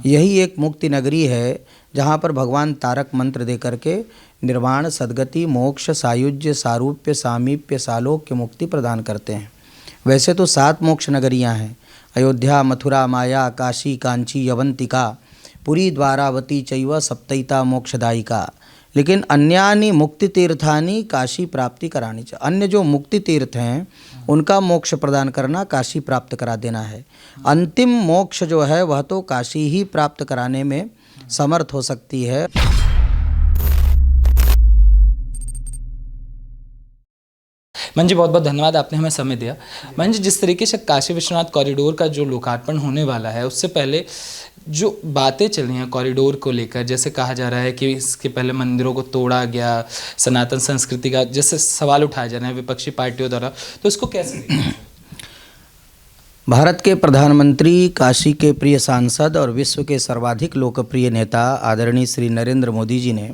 यही एक मुक्ति नगरी है जहाँ पर भगवान तारक मंत्र दे करके निर्वाण, सद्गति, मोक्ष, सायुज्य, सारूप्य, सामीप्य, सालोक्य मुक्ति प्रदान करते हैं। वैसे तो 7 मोक्ष नगरियाँ हैं, अयोध्या, मथुरा, माया, काशी, कांची, यवंतिका, पुरी, द्वारावती चैव सप्तैता मोक्षदायिका। लेकिन अन्यानि मुक्ति तीर्थानि काशी प्राप्ति करानी चाहिए। अन्य जो मुक्ति तीर्थ हैं उनका मोक्ष प्रदान करना, काशी प्राप्त करा देना है। अंतिम मोक्ष जो है वह तो काशी ही प्राप्त कराने में समर्थ हो सकती है। मन जी, बहुत बहुत धन्यवाद, आपने हमें समय दिया। मन जी, जिस तरीके से काशी विश्वनाथ कॉरिडोर का जो लोकार्पण होने वाला है, उससे पहले जो बातें चल रही हैं कॉरिडोर को लेकर, जैसे कहा जा रहा है कि इसके पहले मंदिरों को तोड़ा गया, सनातन संस्कृति का जैसे सवाल उठाए जा रहे हैं विपक्षी पार्टियों द्वारा, तो इसको कैसे देखते हैं? भारत के प्रधानमंत्री, काशी के प्रिय सांसद और विश्व के सर्वाधिक लोकप्रिय नेता आदरणीय श्री नरेंद्र मोदी जी ने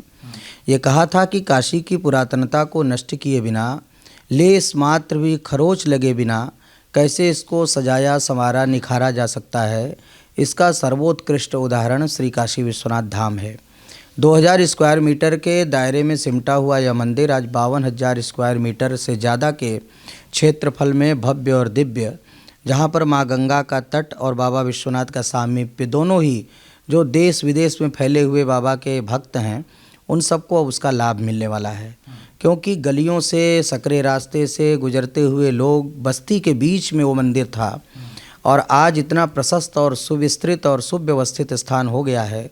ये कहा था कि काशी की पुरातनता को नष्ट किए बिना, लेस मात्र भी खरोच लगे बिना कैसे इसको सजाया, संवारा, निखारा जा सकता है। इसका सर्वोत्कृष्ट उदाहरण श्री काशी विश्वनाथ धाम है। 2000 स्क्वायर मीटर के दायरे में सिमटा हुआ यह मंदिर आज 52,000 स्क्वायर मीटर से ज़्यादा के क्षेत्रफल में भव्य और दिव्य, जहाँ पर माँ गंगा का तट और बाबा विश्वनाथ का सामीप्य, दोनों ही जो देश विदेश में फैले हुए बाबा के भक्त हैं उन सबको अब उसका लाभ मिलने वाला है। क्योंकि गलियों से, सकरे रास्ते से गुजरते हुए लोग, बस्ती के बीच में वो मंदिर था और आज इतना प्रशस्त और सुविस्तृत और सुव्यवस्थित स्थान हो गया है।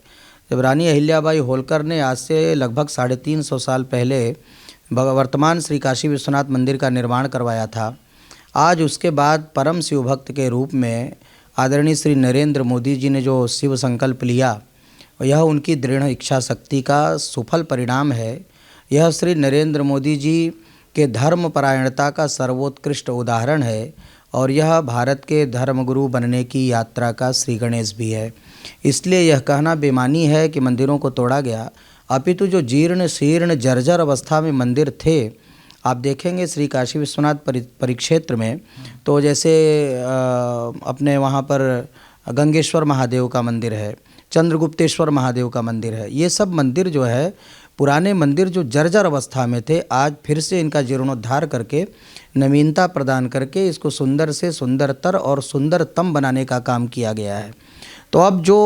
जब रानी अहिल्याबाई होलकर ने आज से लगभग 350 साल पहले वर्तमान श्री काशी विश्वनाथ मंदिर का निर्माण करवाया था, आज उसके बाद परम शिव भक्त के रूप में आदरणीय श्री नरेंद्र मोदी जी ने जो शिव संकल्प लिया, यह उनकी दृढ़ इच्छा शक्ति का सुफल परिणाम है। यह श्री नरेंद्र मोदी जी के धर्म परायणता का सर्वोत्कृष्ट उदाहरण है और यह भारत के धर्मगुरु बनने की यात्रा का श्री गणेश भी है। इसलिए यह कहना बेमानी है कि मंदिरों को तोड़ा गया, अपितु जो जीर्ण शीर्ण जर्जर अवस्था में मंदिर थे, आप देखेंगे श्री काशी विश्वनाथ परिक्षेत्र में, तो जैसे अपने वहाँ पर गंगेश्वर महादेव का मंदिर है, चंद्रगुप्तेश्वर महादेव का मंदिर है, ये सब मंदिर जो है पुराने मंदिर जो जर्जर अवस्था में थे, आज फिर से इनका जीर्णोद्धार करके नवीनता प्रदान करके इसको सुंदर से सुंदरतर और सुंदरतम बनाने का काम किया गया है। तो अब जो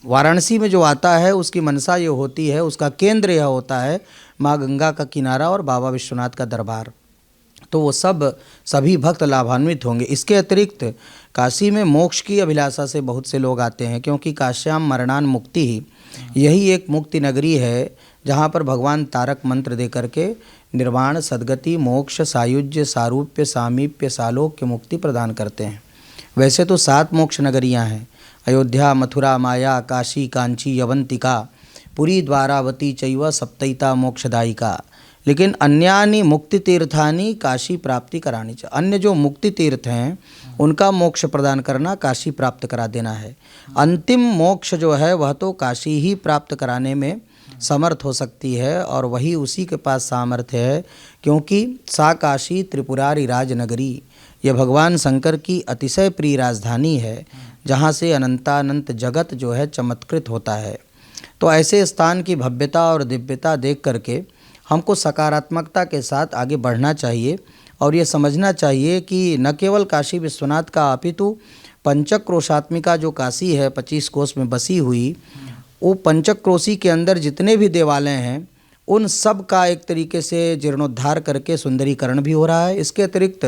वाराणसी में जो आता है उसकी मनसा ये होती है, उसका केंद्र यह होता है माँ गंगा का किनारा और बाबा विश्वनाथ का दरबार, तो वो सभी भक्त लाभान्वित होंगे। इसके अतिरिक्त काशी में मोक्ष की अभिलाषा से बहुत से लोग आते हैं, क्योंकि काश्याम मरणान मुक्ति ही, यही एक मुक्ति नगरी है जहाँ पर भगवान तारक मंत्र दे करके निर्वाण, सद्गति, मोक्ष, सायुज्य, सारूप्य, सामीप्य, सालोक्य मुक्ति प्रदान करते हैं। वैसे तो 7 मोक्ष नगरियाँ हैं, अयोध्या, मथुरा, माया, काशी, कांची, यवंतिका, पुरी, द्वारावती चैव सप्तैता मोक्षदायिका। लेकिन अन्यानि मुक्ति तीर्थानि काशी प्राप्ति करानी चाहिए। अन्य जो मुक्ति तीर्थ हैं उनका मोक्ष प्रदान करना, काशी प्राप्त करा देना है। अंतिम मोक्ष जो है वह तो काशी ही प्राप्त कराने में समर्थ हो सकती है और वही उसी के पास सामर्थ्य है, क्योंकि सा काशी त्रिपुरारी राजनगरी, यह भगवान शंकर की अतिशय प्रिय राजधानी है, जहाँ से अनंतानंत जगत जो है चमत्कृत होता है। तो ऐसे स्थान की भव्यता और दिव्यता देख करके हमको सकारात्मकता के साथ आगे बढ़ना चाहिए और ये समझना चाहिए कि न केवल काशी विश्वनाथ का अपितु पंचक्रोशात्मिका जो काशी है 25 कोस में बसी हुई, वो पंचक्रोशी के अंदर जितने भी देवालय हैं उन सब का एक तरीके से जीर्णोद्धार करके सुंदरीकरण भी हो रहा है। इसके अतिरिक्त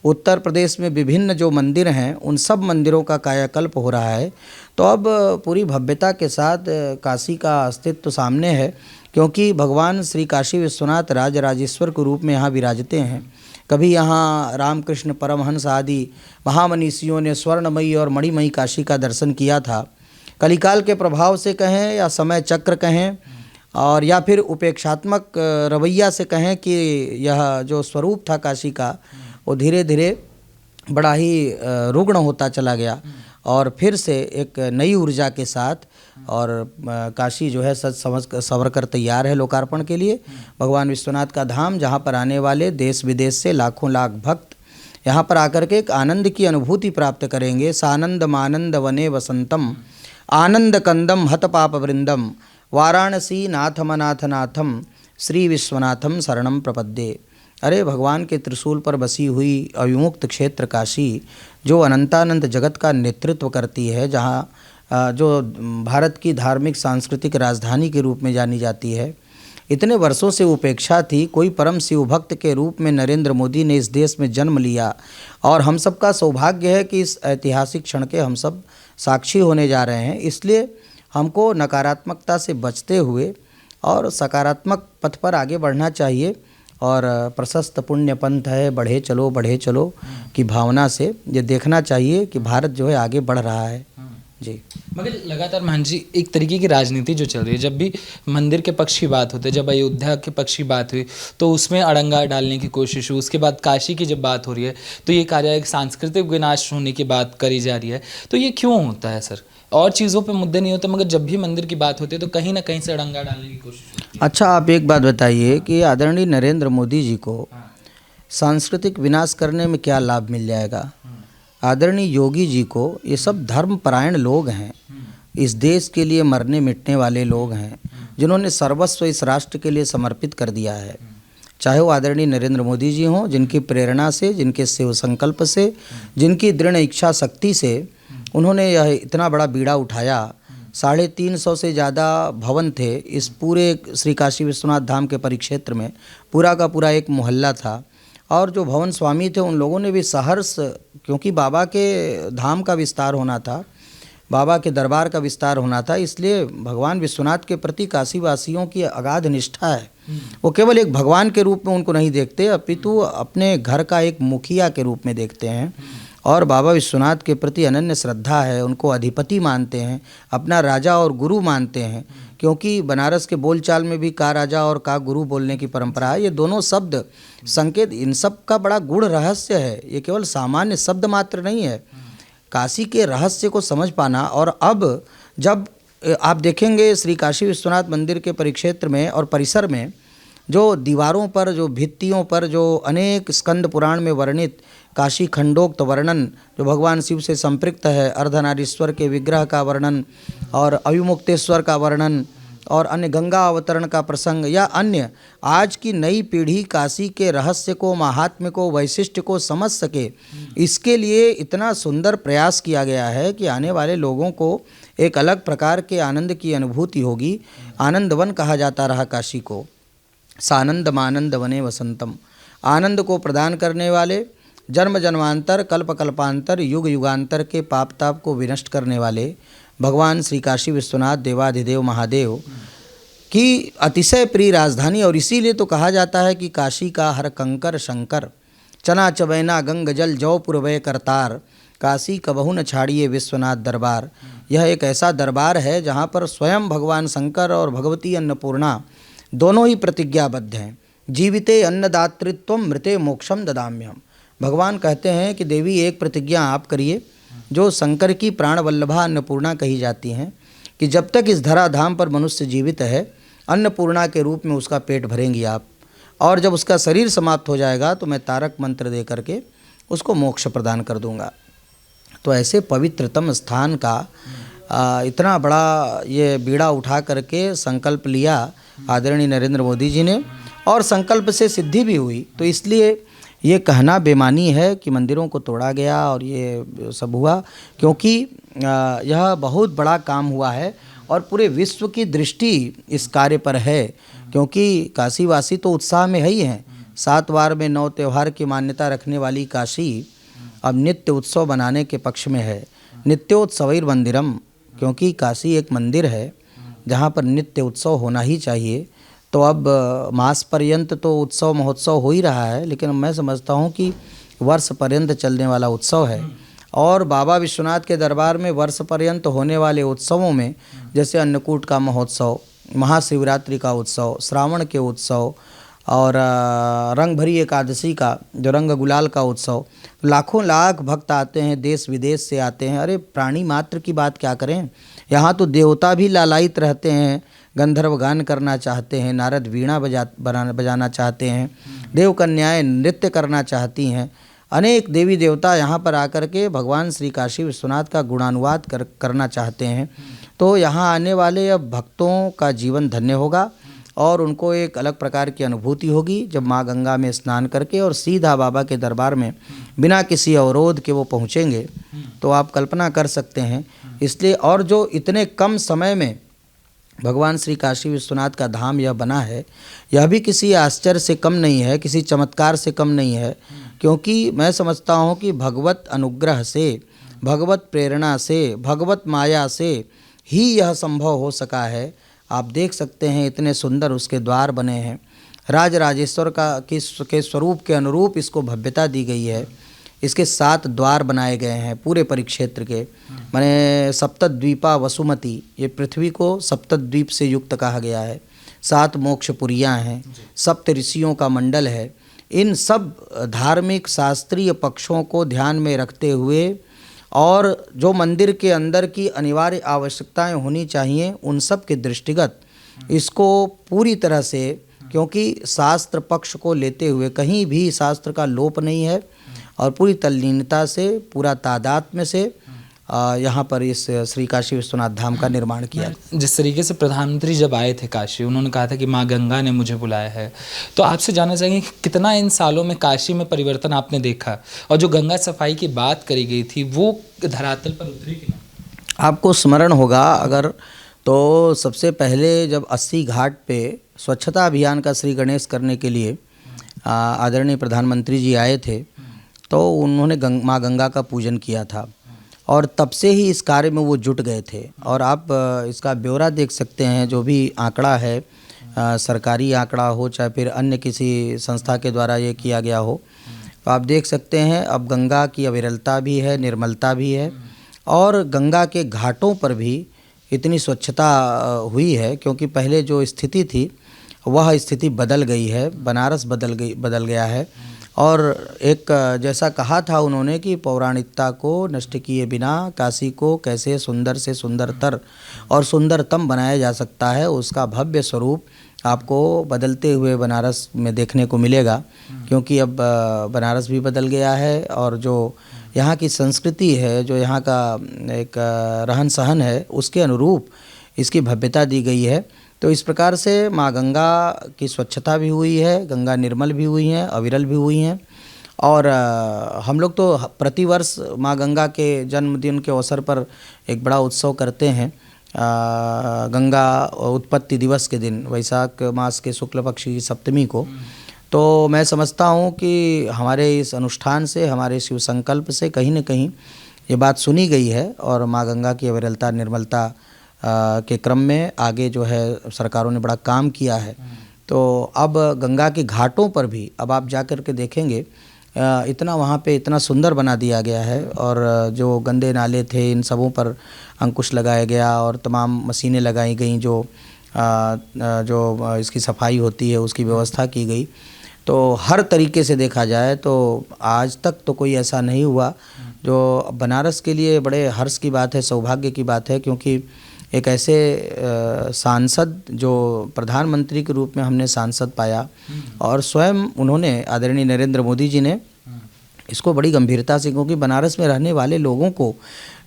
उत्तर प्रदेश में विभिन्न जो मंदिर हैं उन सब मंदिरों का कायाकल्प हो रहा है। तो अब पूरी भव्यता के साथ काशी का अस्तित्व सामने है, क्योंकि भगवान श्री काशी विश्वनाथ राजराजेश्वर के रूप में यहाँ विराजते हैं। कभी यहाँ रामकृष्ण परमहंस आदि महामनीषियों ने स्वर्णमयी और मणिमयी काशी का दर्शन किया था। कलिकाल के प्रभाव से कहें या समय चक्र कहें और या फिर उपेक्षात्मक रवैया से कहें कि यह जो स्वरूप था काशी का वो धीरे धीरे बड़ा ही रुग्ण होता चला गया और फिर से एक नई ऊर्जा के साथ और काशी जो है सच समझ संवर कर तैयार है लोकार्पण के लिए। भगवान विश्वनाथ का धाम, जहाँ पर आने वाले देश विदेश से लाखों लाख भक्त यहाँ पर आकर के एक आनंद की अनुभूति प्राप्त करेंगे। सानंद मानंद वने वसंतम आनंद कंदम हत पाप वृंदम वाराणसी नाथमनाथ नाथम श्री विश्वनाथम शरणम प्रपद्ये। अरे भगवान के त्रिशूल पर बसी हुई अविमुक्त क्षेत्र काशी, जो अनंतानंत जगत का नेतृत्व करती है, जहाँ जो भारत की धार्मिक सांस्कृतिक राजधानी के रूप में जानी जाती है, इतने वर्षों से उपेक्षा थी। कोई परम शिव भक्त के रूप में नरेंद्र मोदी ने इस देश में जन्म लिया और हम सब का सौभाग्य है कि इस ऐतिहासिक क्षण के हम सब साक्षी होने जा रहे हैं। इसलिए हमको नकारात्मकता से बचते हुए और सकारात्मक पथ पर आगे बढ़ना चाहिए और प्रशस्त पुण्य पंथ है, बढ़े चलो की भावना से ये देखना चाहिए कि भारत जो है आगे बढ़ रहा है जी। मगर लगातार मान जी एक तरीके की राजनीति जो चल रही है, जब भी मंदिर के पक्ष की बात होती है, जब अयोध्या के पक्ष की बात हुई तो उसमें अड़ंगा डालने की कोशिश हुई, उसके बाद काशी की जब बात हो रही है तो ये कहा जा रहा है कि सांस्कृतिक विनाश होने की बात करी जा रही है। तो ये क्यों होता है सर? और चीज़ों पे मुद्दे नहीं होते, मगर जब भी मंदिर की बात होती है तो कहीं ना कहीं से अड़ंगा डालने की कोशिश होती है। अच्छा, आप एक बात बताइए कि आदरणीय नरेंद्र मोदी जी को सांस्कृतिक विनाश करने में क्या लाभ मिल जाएगा? आदरणीय योगी जी को, ये सब धर्मपरायण लोग हैं, इस देश के लिए मरने मिटने वाले लोग हैं, जिन्होंने सर्वस्व इस राष्ट्र के लिए समर्पित कर दिया है। चाहे वो आदरणीय नरेंद्र मोदी जी हों, जिनकी प्रेरणा से, जिनके शिव संकल्प से, जिनकी दृढ़ इच्छा शक्ति से उन्होंने यह इतना बड़ा बीड़ा उठाया। 350 से ज़्यादा भवन थे इस पूरे श्री काशी विश्वनाथ धाम के परिक्षेत्र में, पूरा का पूरा एक मोहल्ला था। और जो भवन स्वामी थे उन लोगों ने भी सहर्ष, क्योंकि बाबा के धाम का विस्तार होना था, बाबा के दरबार का विस्तार होना था, इसलिए भगवान विश्वनाथ के प्रति काशीवासियों की अगाध निष्ठा है। वो केवल एक भगवान के रूप में उनको नहीं देखते, अपितु अपने घर का एक मुखिया के रूप में देखते हैं और बाबा विश्वनाथ के प्रति अनन्य श्रद्धा है, उनको अधिपति मानते हैं, अपना राजा और गुरु मानते हैं। क्योंकि बनारस के बोलचाल में भी का राजा और का गुरु बोलने की परंपरा है। ये दोनों शब्द संकेत, इन सब का बड़ा गूढ़ रहस्य है, ये केवल सामान्य शब्द मात्र नहीं है। काशी के रहस्य को समझ पाना, और अब जब आप देखेंगे श्री काशी विश्वनाथ मंदिर के परिक्षेत्र में और परिसर में जो दीवारों पर, जो भित्तियों पर जो अनेक स्कंद पुराण में वर्णित काशी खंडोक्त वर्णन जो भगवान शिव से संपृक्त है, अर्धनारीश्वर के विग्रह का वर्णन और अविमुक्तेश्वर का वर्णन और अन्य गंगा अवतरण का प्रसंग या अन्य, आज की नई पीढ़ी काशी के रहस्य को, महात्म्य को, वैशिष्ट्य को समझ सके, इसके लिए इतना सुंदर प्रयास किया गया है कि आने वाले लोगों को एक अलग प्रकार के आनंद की अनुभूति होगी। आनंदवन कहा जाता रहा काशी को, सानंद मानंद वने वसंतम, आनंद को प्रदान करने वाले, जन्म जन्मांतर कल्प कल्पांतर युग युगांतर के पाप ताप को विनष्ट करने वाले भगवान श्री काशी विश्वनाथ देवाधिदेव महादेव की अतिशय प्रिय राजधानी। और इसीलिए तो कहा जाता है कि काशी का हर कंकर शंकर, चना चबैना गंग जल जौपुर वय करतार, काशी कबहु न छाड़िए विश्वनाथ दरबार। यह एक ऐसा दरबार है जहाँ पर स्वयं भगवान शंकर और भगवती अन्नपूर्णा दोनों ही प्रतिज्ञाबद्ध हैं। जीविते अन्नदातृत्व मृते मोक्षम ददाम्यहम। भगवान कहते हैं कि देवी एक प्रतिज्ञा आप करिए, जो शंकर की प्राण वल्लभा अन्नपूर्णा कही जाती हैं, कि जब तक इस धराधाम पर मनुष्य जीवित है अन्नपूर्णा के रूप में उसका पेट भरेंगी आप, और जब उसका शरीर समाप्त हो जाएगा तो मैं तारक मंत्र दे करके उसको मोक्ष प्रदान कर दूंगा। तो ऐसे पवित्रतम स्थान का इतना बड़ा ये बीड़ा उठा करके संकल्प लिया आदरणीय नरेंद्र मोदी जी ने, और संकल्प से सिद्धि भी हुई। तो इसलिए ये कहना बेमानी है कि मंदिरों को तोड़ा गया और ये सब हुआ, क्योंकि यह बहुत बड़ा काम हुआ है और पूरे विश्व की दृष्टि इस कार्य पर है। क्योंकि काशीवासी तो उत्साह में ही हैं। 7 वार में 9 त्यौहार की मान्यता रखने वाली काशी अब नित्य उत्सव बनाने के पक्ष में है। नित्योत्सवैर मंदिरम, क्योंकि काशी एक मंदिर है जहाँ पर नित्य उत्सव होना ही चाहिए। तो अब मास पर्यंत तो उत्सव महोत्सव हो ही रहा है, लेकिन मैं समझता हूँ कि वर्ष पर्यंत चलने वाला उत्सव है। और बाबा विश्वनाथ के दरबार में वर्ष पर्यंत होने वाले उत्सवों में जैसे अन्नकूट का महोत्सव, महाशिवरात्रि का उत्सव, श्रावण के उत्सव और रंग भरी एकादशी का जो रंग गुलाल का उत्सव, लाखों लाख भक्त आते हैं, देश विदेश से आते हैं। अरे प्राणी मात्र की बात क्या करें, यहाँ तो देवता भी लालायित रहते हैं, गंधर्व गान करना चाहते हैं, नारद वीणा बजाना चाहते हैं, देव कन्याएं नृत्य करना चाहती हैं। अनेक देवी देवता यहाँ पर आकर के भगवान श्री काशी विश्वनाथ का गुणानुवाद करना चाहते हैं। तो यहाँ आने वाले अब भक्तों का जीवन धन्य होगा और उनको एक अलग प्रकार की अनुभूति होगी जब माँ गंगा में स्नान करके और सीधा बाबा के दरबार में बिना किसी अवरोध के वो पहुँचेंगे। तो आप कल्पना कर सकते हैं। इसलिए और जो इतने कम समय में भगवान श्री काशी विश्वनाथ का धाम यह बना है, यह भी किसी आश्चर्य से कम नहीं है, किसी चमत्कार से कम नहीं है, क्योंकि मैं समझता हूँ कि भगवत अनुग्रह से, भगवत प्रेरणा से, भगवत माया से ही यह संभव हो सका है। आप देख सकते हैं इतने सुंदर उसके द्वार बने हैं, राज राजेश्वर के स्वरूप के अनुरूप इसको भव्यता दी गई है। इसके 7 द्वार बनाए गए हैं पूरे परिक्षेत्र के। माने सप्तद्वीपा वसुमती, ये पृथ्वी को सप्तद्वीप से युक्त कहा गया है। 7 मोक्षपुरियाँ हैं, 7 ऋषियों का मंडल है। इन सब धार्मिक शास्त्रीय पक्षों को ध्यान में रखते हुए और जो मंदिर के अंदर की अनिवार्य आवश्यकताएं होनी चाहिए उन सब के दृष्टिगत इसको पूरी तरह से, क्योंकि शास्त्र पक्ष को लेते हुए कहीं भी शास्त्र का लोप नहीं है और पूरी तल्लीनता से, पूरा तादात्म्य से यहाँ पर इस श्री काशी विश्वनाथ धाम का निर्माण किया। जिस तरीके से प्रधानमंत्री जब आए थे काशी, उन्होंने कहा था कि माँ गंगा ने मुझे बुलाया है, तो आपसे जानना चाहेंगे कि कितना इन सालों में काशी में परिवर्तन आपने देखा और जो गंगा सफाई की बात करी गई थी वो धरातल पर उतरी कि नहीं? आपको स्मरण होगा अगर, तो सबसे पहले जब 80 घाट पे स्वच्छता अभियान का श्री गणेश करने के लिए आदरणीय प्रधानमंत्री जी आए थे, तो उन्होंने माँ गंगा का पूजन किया था और तब से ही इस कार्य में वो जुट गए थे। और आप इसका ब्यौरा देख सकते हैं, जो भी आंकड़ा है, सरकारी आंकड़ा हो चाहे फिर अन्य किसी संस्था के द्वारा ये किया गया हो, तो आप देख सकते हैं अब गंगा की अविरलता भी है, निर्मलता भी है और गंगा के घाटों पर भी इतनी स्वच्छता हुई है, क्योंकि पहले जो स्थिति थी वह स्थिति बदल गई है। बनारस बदल गया है और एक जैसा कहा था उन्होंने कि पौराणिकता को नष्ट किए बिना काशी को कैसे सुंदर से सुंदरतर और सुंदरतम बनाया जा सकता है, उसका भव्य स्वरूप आपको बदलते हुए बनारस में देखने को मिलेगा। क्योंकि अब बनारस भी बदल गया है और जो यहाँ की संस्कृति है, जो यहाँ का एक रहन सहन है, उसके अनुरूप इसकी भव्यता दी गई है। तो इस प्रकार से माँ गंगा की स्वच्छता भी हुई है, गंगा निर्मल भी हुई हैं, अविरल भी हुई हैं। और हम लोग तो प्रतिवर्ष माँ गंगा के जन्मदिन के अवसर पर एक बड़ा उत्सव करते हैं, गंगा उत्पत्ति दिवस के दिन, वैशाख मास के शुक्ल पक्ष की सप्तमी को। तो मैं समझता हूँ कि हमारे इस अनुष्ठान से, हमारे शिव संकल्प से कहीं न कहीं ये बात सुनी गई है और माँ गंगा की अविरलता निर्मलता के क्रम में आगे जो है सरकारों ने बड़ा काम किया है। तो अब गंगा के घाटों पर भी अब आप जा कर के देखेंगे इतना वहाँ पे इतना सुंदर बना दिया गया है और जो गंदे नाले थे इन सबों पर अंकुश लगाया गया और तमाम मशीनें लगाई गई जो इसकी सफाई होती है उसकी व्यवस्था की गई। तो हर तरीके से देखा जाए तो आज तक तो कोई ऐसा नहीं हुआ, जो बनारस के लिए बड़े हर्ष की बात है, सौभाग्य की बात है, क्योंकि एक ऐसे सांसद जो प्रधानमंत्री के रूप में हमने सांसद पाया और स्वयं उन्होंने आदरणीय नरेंद्र मोदी जी ने इसको बड़ी गंभीरता से, क्योंकि बनारस में रहने वाले लोगों को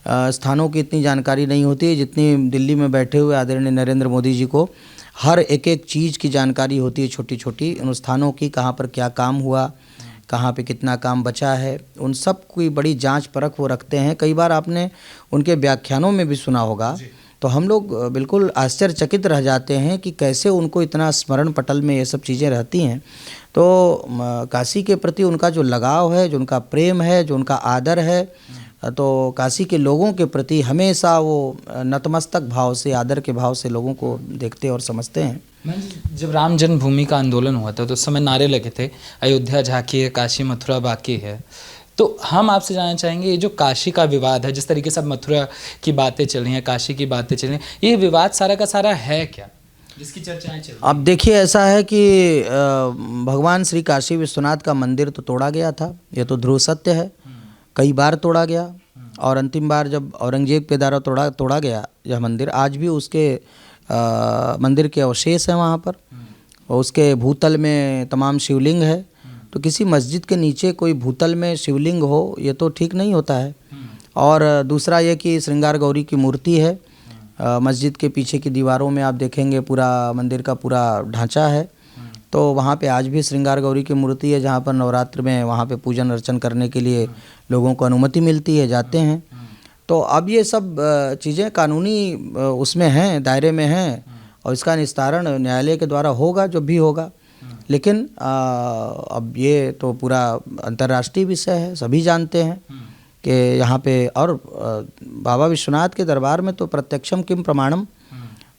स्थानों की इतनी जानकारी नहीं होती है जितनी दिल्ली में बैठे हुए आदरणीय नरेंद्र मोदी जी को हर एक चीज़ की जानकारी होती है, छोटी छोटी उन स्थानों की, कहाँ पर क्या काम हुआ, कहाँ पे कितना काम बचा है, उन सब की बड़ी जांच परख वो रखते हैं। कई बार आपने उनके व्याख्यानों में भी सुना होगा, तो हम लोग बिल्कुल आश्चर्यचकित रह जाते हैं कि कैसे उनको इतना स्मरण पटल में ये सब चीज़ें रहती हैं। तो काशी के प्रति उनका जो लगाव है, जो उनका प्रेम है, जो उनका आदर है, तो काशी के लोगों के प्रति हमेशा वो नतमस्तक भाव से, आदर के भाव से लोगों को देखते और समझते हैं। जब राम जन्मभूमि का आंदोलन हुआ था तो उस समय नारे लगे थे, अयोध्या झांकी है, काशी मथुरा बाकी है। तो हम आपसे जानना चाहेंगे, ये जो काशी का विवाद है, जिस तरीके से अब मथुरा की बातें चल रही हैं, काशी की बातें चल रही हैं, ये विवाद सारा का सारा है क्या, जिसकी चर्चाएं चल रही हैं? अब देखिए, ऐसा है कि भगवान श्री काशी विश्वनाथ का मंदिर तो तोड़ा गया था, ये तो ध्रुव सत्य है, कई बार तोड़ा गया और अंतिम बार जब औरंगजेब के द्वारा तोड़ा गया यह मंदिर, आज भी उसके मंदिर के अवशेष हैं वहाँ पर और उसके भूतल में तमाम शिवलिंग है। तो किसी मस्जिद के नीचे कोई भूतल में शिवलिंग हो ये तो ठीक नहीं होता है। और दूसरा ये कि श्रृंगार गौरी की मूर्ति है, मस्जिद के पीछे की दीवारों में आप देखेंगे पूरा मंदिर का पूरा ढांचा है, तो वहाँ पे आज भी श्रृंगार गौरी की मूर्ति है, जहाँ पर नवरात्र में वहाँ पे पूजन अर्चन करने के लिए लोगों को अनुमति मिलती है, जाते हैं। तो अब ये सब चीज़ें कानूनी उसमें हैं, दायरे में हैं, और इसका निस्तारण न्यायालय के द्वारा होगा जो भी होगा। लेकिन अब ये तो पूरा अंतर्राष्ट्रीय विषय है, सभी जानते हैं कि यहाँ पे, और बाबा विश्वनाथ के दरबार में तो प्रत्यक्षम किम प्रमाणम,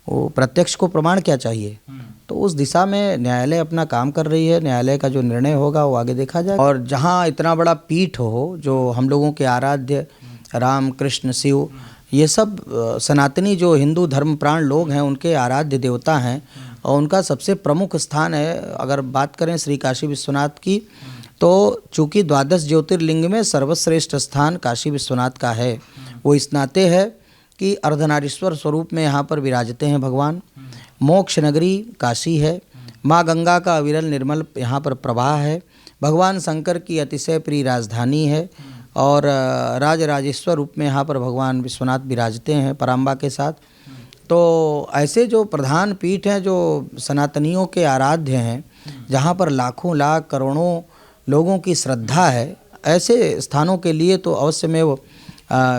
वो प्रत्यक्ष को प्रमाण क्या चाहिए। तो उस दिशा में न्यायालय अपना काम कर रही है, न्यायालय का जो निर्णय होगा वो आगे देखा जाए। और जहाँ इतना बड़ा पीठ हो, जो हम लोगों के आराध्य राम कृष्ण शिव, ये सब सनातनी जो हिंदू धर्म प्राण लोग हैं उनके आराध्य देवता हैं, और उनका सबसे प्रमुख स्थान है। अगर बात करें श्री काशी विश्वनाथ की, तो चूँकि 12 ज्योतिर्लिंग में सर्वश्रेष्ठ स्थान काशी विश्वनाथ का है, वो इस नाते है कि अर्धनारीश्वर स्वरूप में यहाँ पर विराजते हैं भगवान। मोक्ष नगरी काशी है, माँ गंगा का अविरल निर्मल यहाँ पर प्रवाह है, भगवान शंकर की अतिशय प्रिय राजधानी है, और राजराजेश्वर रूप में यहाँ पर भगवान विश्वनाथ विराजते हैं पराम्बा के साथ। तो ऐसे जो प्रधान पीठ हैं जो सनातनियों के आराध्य हैं, जहाँ पर लाखों लाख करोड़ों लोगों की श्रद्धा है, ऐसे स्थानों के लिए तो अवश्य में वो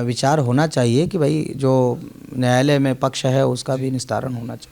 विचार होना चाहिए कि भाई जो न्यायालय में पक्ष है उसका भी निस्तारण होना चाहिए।